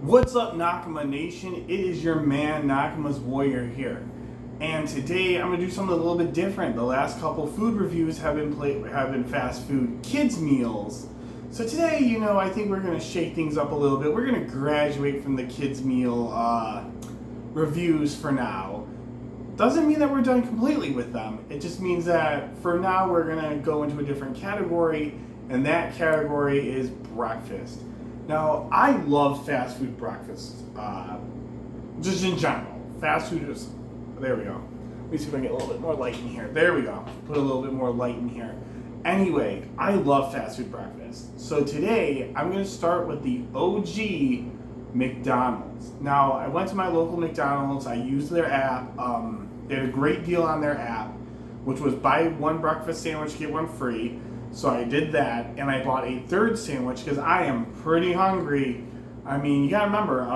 What's up, Nakama Nation? It is your man, Nakama's Warrior here. And today I'm going to do something a little bit different. The last couple food reviews have been fast food kids meals. So today, I think we're going to shake things up a little bit. We're going to graduate from the kids meal reviews for now. Doesn't mean that we're done completely with them. It just means that for now we're going to go into a different category, and that category is breakfast. Now, I love fast food breakfast, just in general. Fast food is, there we go. Let me see if I can get a little bit more light in here. There we go. Put a little bit more light in here. Anyway, I love fast food breakfast. So today, I'm going to start with the OG McDonald's. Now, I went to my local McDonald's. I used their app. They had a great deal on their app, which was buy one breakfast sandwich, get one free. So I did that, and I bought a third sandwich because I am pretty hungry. I mean, you gotta remember,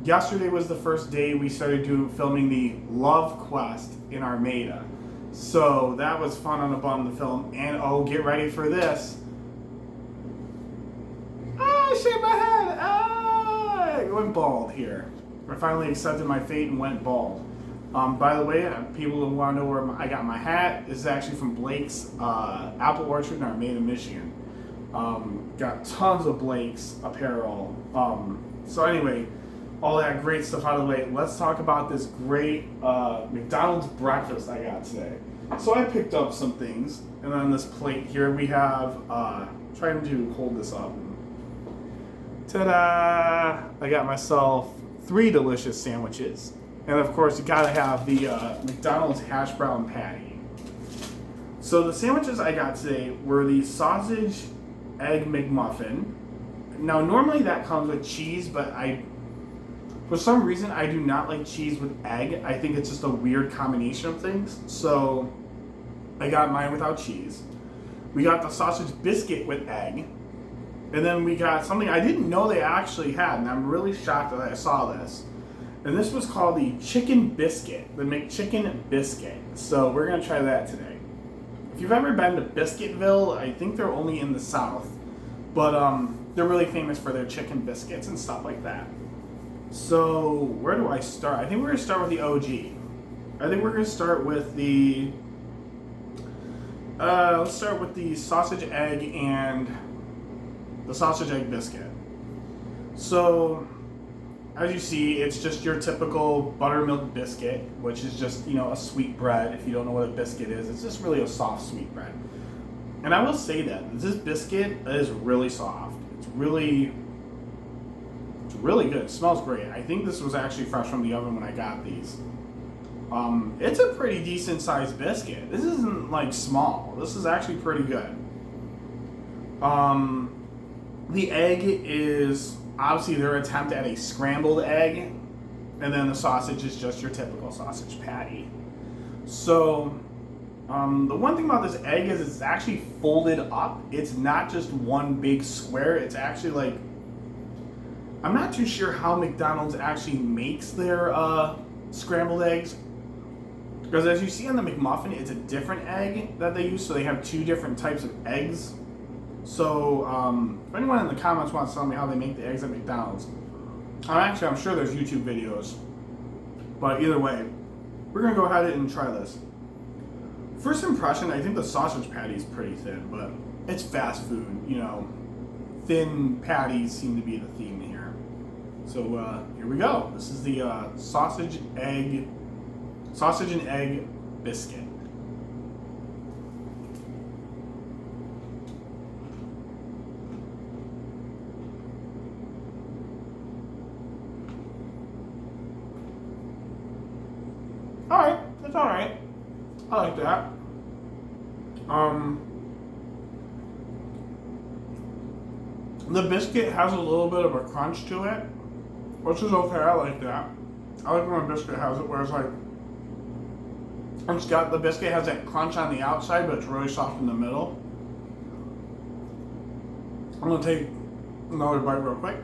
yesterday was the first day we started filming the Love Quest in Armada. So that was fun on the bun to film, and oh, get ready for this. I shaved my head! I went bald here. I finally accepted my fate and went bald. By the way, people who want to know where I got my hat, this is actually from Blake's Apple Orchard in Armada, Michigan. Got tons of Blake's apparel. So anyway, all that great stuff out of the way, let's talk about this great McDonald's breakfast I got today. So I picked up some things, and on this plate here we have, trying to hold this up. Ta-da! I got myself 3 delicious sandwiches. And of course, you gotta have the McDonald's hash brown patty. So the sandwiches I got today were the sausage Egg Mcmuffin. Now, normally that comes with cheese, but for some reason, I do not like cheese with egg. I think it's just a weird combination of things. So I got mine without cheese. We got the sausage biscuit with egg. And then we got something I didn't know they actually had, and I'm really shocked that I saw this. And this was called the chicken biscuit, the McChicken biscuit. So we're gonna try that today. If you've ever been to Biscuitville, I think they're only in the South, but they're really famous for their chicken biscuits and stuff like that. So where do I start? I think we're gonna start with the OG. I think we're gonna start with the, let's start with the sausage egg and the sausage egg biscuit. So, as you see, it's just your typical buttermilk biscuit, which is just, a sweet bread. If you don't know what a biscuit is, it's just really a soft sweet bread. And I will say that this biscuit is really soft. It's really good. It smells great. I think this was actually fresh from the oven when I got these. It's a pretty decent sized biscuit. This isn't like small. This is actually pretty good. The egg is obviously their attempt at a scrambled egg, and then the sausage is just your typical sausage patty. So, the one thing about this egg is it's actually folded up. It's not just one big square. It's actually like, I'm not too sure how McDonald's actually makes their scrambled eggs. Because as you see on the McMuffin, it's a different egg that they use, so they have 2 different types of eggs. So, if anyone in the comments wants to tell me how they make the eggs at McDonald's, I'm sure there's YouTube videos. But either way, we're going to go ahead and try this. First impression, I think the sausage patty is pretty thin, but it's fast food, Thin patties seem to be the theme here. So, here we go. This is the sausage and egg biscuit. Alright, that's alright. I like that. The biscuit has a little bit of a crunch to it, which is okay. I like that. I like when a biscuit has it, where it's like, the biscuit has that crunch on the outside, but it's really soft in the middle. I'm gonna take another bite real quick.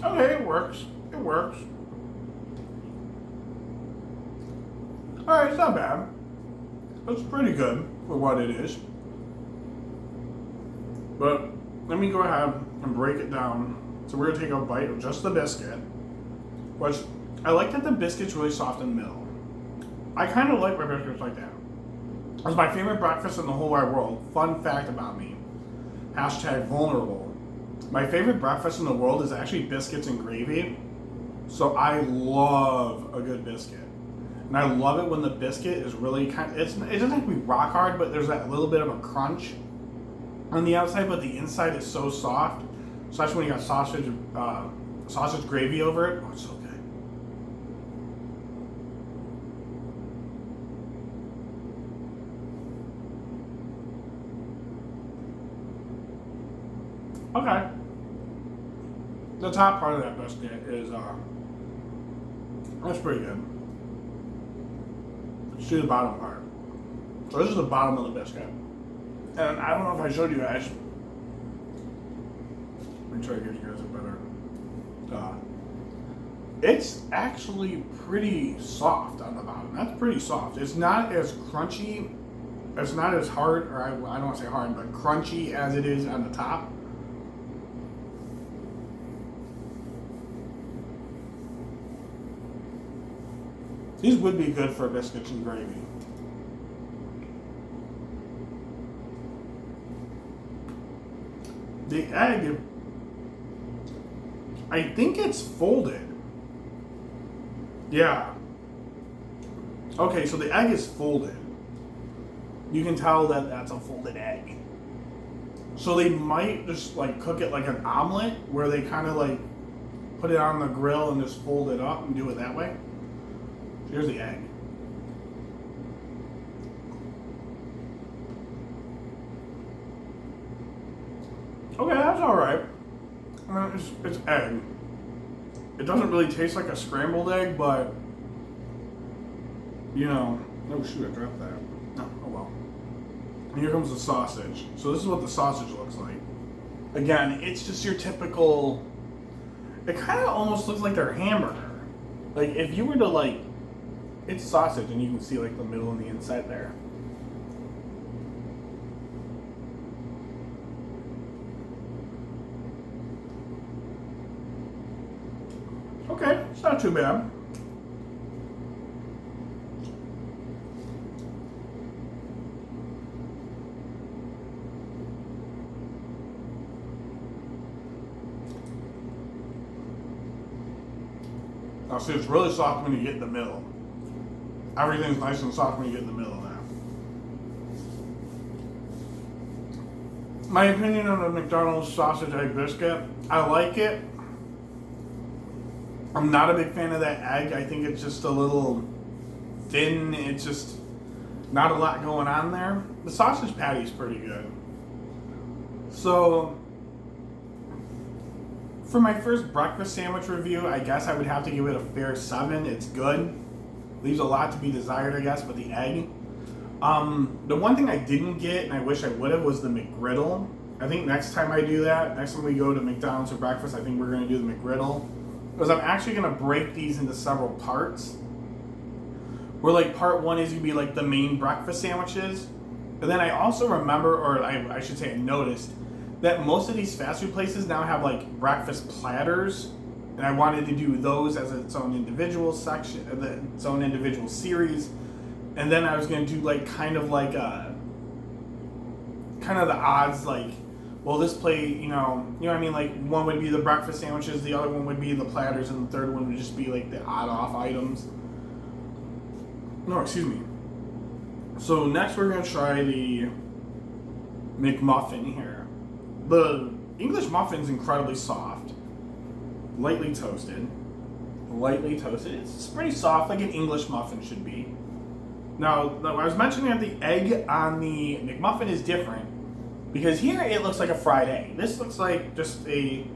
Okay, it works. It works. Alright, it's not bad. It's pretty good for what it is. But let me go ahead and break it down. So we're going to take a bite of just the biscuit. Which, I like that the biscuit's really soft in the middle. I kind of like my biscuits like that. It's my favorite breakfast in the whole wide world. Fun fact about me. Hashtag vulnerable. My favorite breakfast in the world is actually biscuits and gravy. So I love a good biscuit. And I love it when the biscuit is really it doesn't have to be rock hard, but there's that little bit of a crunch on the outside, but the inside is so soft. Especially when you got sausage gravy over it. Oh, it's so good. Okay. The top part of that biscuit is that's pretty good. Let's do the bottom part. So this is the bottom of the biscuit. And I don't know if I showed you guys. Let me try to give you guys a better. It's actually pretty soft on the bottom. That's pretty soft. It's not as crunchy. It's not as hard, or I don't want to say hard, but crunchy as it is on the top. These would be good for biscuits and gravy. The egg, I think it's folded. Yeah. Okay, so the egg is folded. You can tell that that's a folded egg. So they might just like cook it like an omelet, where they kind of like put it on the grill and just fold it up and do it that way. Here's the egg. Okay, that's alright. I mean, it's egg. It doesn't really taste like a scrambled egg, but you know. Oh shoot, I dropped that. Oh well. And here comes the sausage. So this is what the sausage looks like. Again, it's just your typical. It kind of almost looks like their hamburger. Like if you were to like, it's sausage, and you can see like the middle and the inside there. Okay, it's not too bad. Now see, it's really soft when you get in the middle. Everything's nice and soft when you get in the middle of that. My opinion on the McDonald's sausage egg biscuit, I like it. I'm not a big fan of that egg. I think it's just a little thin. It's just not a lot going on there. The sausage patty is pretty good. So, for my first breakfast sandwich review, I guess I would have to give it a fair 7. It's good. Leaves a lot to be desired, I guess, with the egg. The one thing I didn't get, and I wish I would have, was the McGriddle. I think next time I do that, next time we go to McDonald's for breakfast, I think we're going to do the McGriddle. Because I'm actually going to break these into several parts. Where like part 1 is going to be like the main breakfast sandwiches. And then I also remember, or I should say I noticed, that most of these fast food places now have like breakfast platters. And I wanted to do those as its own individual section, its own individual series. And then I was going to do like kind of the odds, like, well, this plate, you know what I mean? Like, one would be the breakfast sandwiches, the other one would be the platters, and the third one would just be like the odd off items. No, excuse me. So next we're going to try the McMuffin here. The English muffin's incredibly soft. Lightly toasted. It's pretty soft, like an English muffin should be. Now, I was mentioning that the egg on the McMuffin is different. Because here it looks like a fried egg. This looks like just a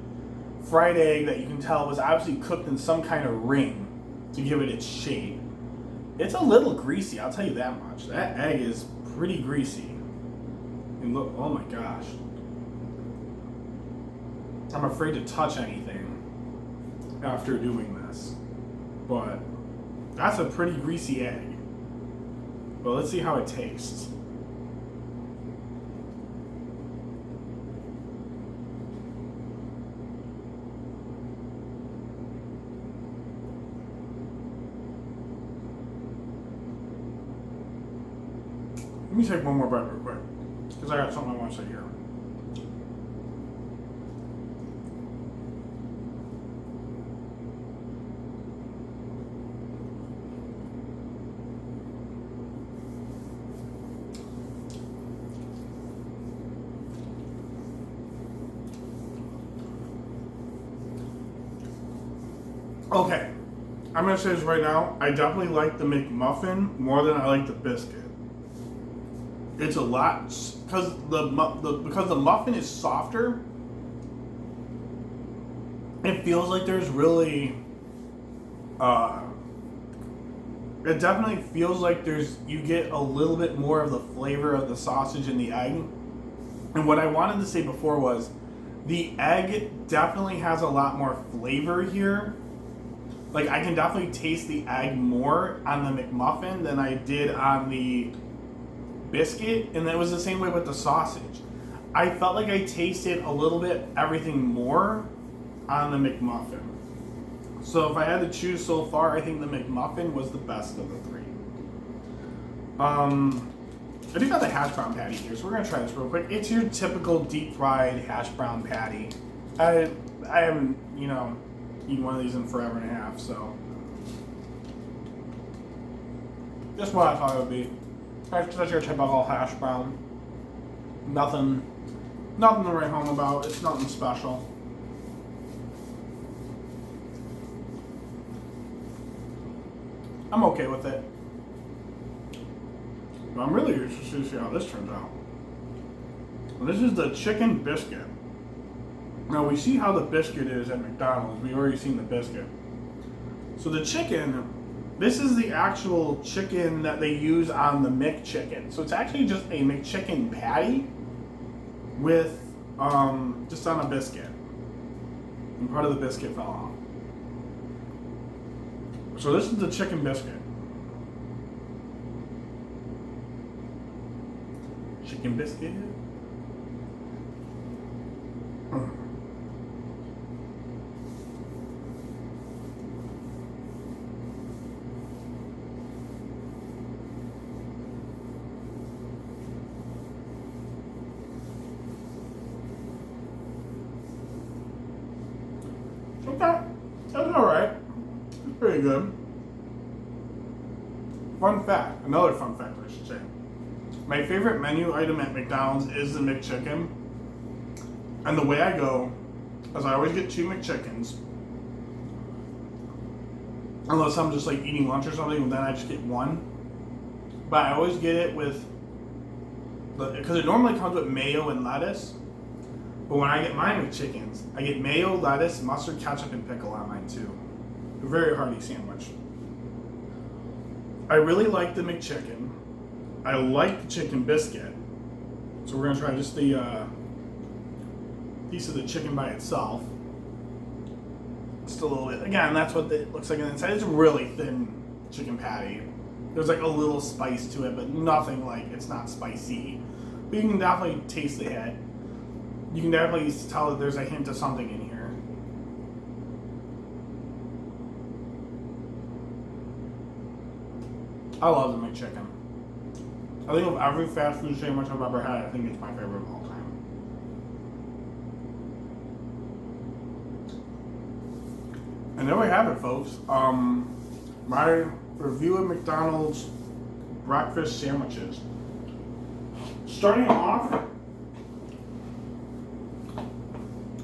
fried egg that you can tell was obviously cooked in some kind of ring to give it its shape. It's a little greasy, I'll tell you that much. That egg is pretty greasy. And look, oh my gosh. I'm afraid to touch anything. after doing this. But that's a pretty greasy egg. But let's see how it tastes. Let me take one more bite real quick, because I got something I want to say here. Okay, I'm going to say this right now. I definitely like the McMuffin more than I like the biscuit. It's a lot, because the muffin is softer. It feels like there's really, it definitely feels like you get a little bit more of the flavor of the sausage and the egg. And what I wanted to say before was, the egg definitely has a lot more flavor here. Like, I can definitely taste the egg more on the McMuffin than I did on the biscuit, and it was the same way with the sausage. I felt like I tasted a little bit everything more on the McMuffin. So if I had to choose so far, I think the McMuffin was the best of the three. I do got the hash brown patty here, so we're gonna try this real quick. It's your typical deep fried hash brown patty. I haven't, eaten one of these in forever and a half, so just what I thought it would be. That's your typical hash brown. Nothing to write home about. It's nothing special. I'm okay with it. But I'm really interested to see how this turns out. Well, this is the chicken biscuit. Now we see how the biscuit is at McDonald's. We've already seen the biscuit. So the chicken, this is the actual chicken that they use on the McChicken. So it's actually just a McChicken patty with just on a biscuit. And part of the biscuit fell off. So this is the chicken biscuit. Chicken biscuit. Okay, that's alright. It's pretty good. Fun fact, another fun fact I should say. My favorite menu item at McDonald's is the McChicken. And the way I go is I always get 2 McChickens. Unless I'm just like eating lunch or something, and then I just get 1. But I always get it with, because it normally comes with mayo and lettuce. But when I get my McChickens, I get mayo, lettuce, mustard, ketchup, and pickle on mine too. A very hearty sandwich. I really like the McChicken. I like the chicken biscuit. So we're gonna try just the piece of the chicken by itself. Just a little bit. Again, that's what it looks like on the inside. It's a really thin chicken patty. There's like a little spice to it, but nothing like, it's not spicy. But you can definitely taste the head. You can definitely tell that there's a hint of something in here. I love the McChicken. I think of every fast food sandwich I've ever had, I think it's my favorite of all time. And there we have it, folks. My review of McDonald's breakfast sandwiches. Starting off,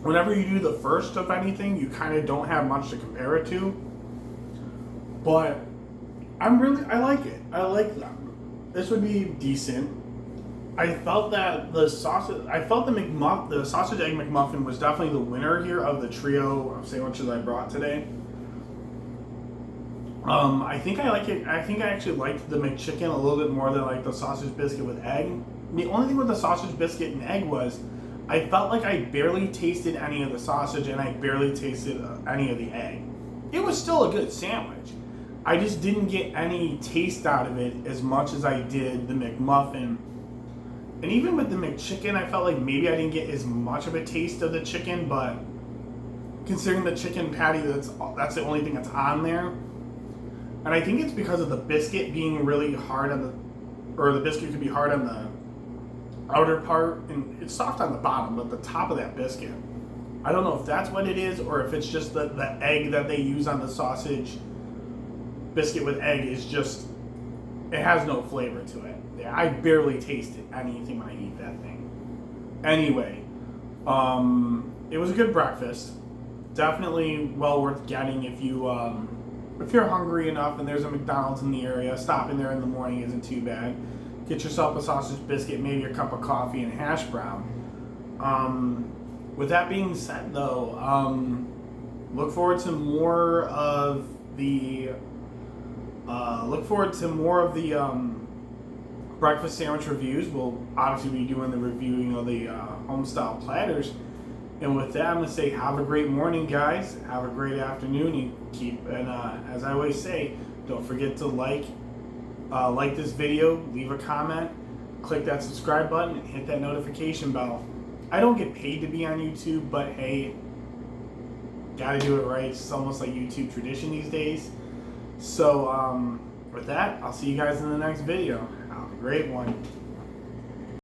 whenever you do the first of anything, you kind of don't have much to compare it to. But I like it. I like them. This would be decent. I felt that the sausage Egg McMuffin was definitely the winner here of the trio of sandwiches I brought today. I think I like it. I think I actually liked the McChicken a little bit more than like the sausage biscuit with egg. The only thing with the sausage biscuit and egg was I felt like I barely tasted any of the sausage and I barely tasted any of the egg. It was still a good sandwich. I just didn't get any taste out of it as much as I did the McMuffin. And even with the McChicken, I felt like maybe I didn't get as much of a taste of the chicken, but considering the chicken patty, that's the only thing that's on there. And I think it's because of the biscuit being really hard on the biscuit could be hard on the outer part, and it's soft on the bottom, but the top of that biscuit, I don't know if that's what it is, or if it's just the egg that they use on the sausage. Biscuit with egg is just, it has no flavor to it. I barely tasted anything when I eat that thing. Anyway, it was a good breakfast. Definitely well worth getting if you're hungry enough and there's a McDonald's in the area. Stopping there in the morning isn't too bad. Get yourself a sausage biscuit, maybe a cup of coffee and hash brown. With that being said, though, look forward to more of the breakfast sandwich reviews. We'll obviously be doing the reviewing of the home style platters. And with that, I'm gonna say have a great morning, guys. Have a great afternoon, and as I always say, don't forget to like this video, leave a comment, click that subscribe button, and hit that notification bell. I don't get paid to be on YouTube, but hey, gotta do it right. It's almost like YouTube tradition these days. So with that, I'll see you guys in the next video. Have a great one.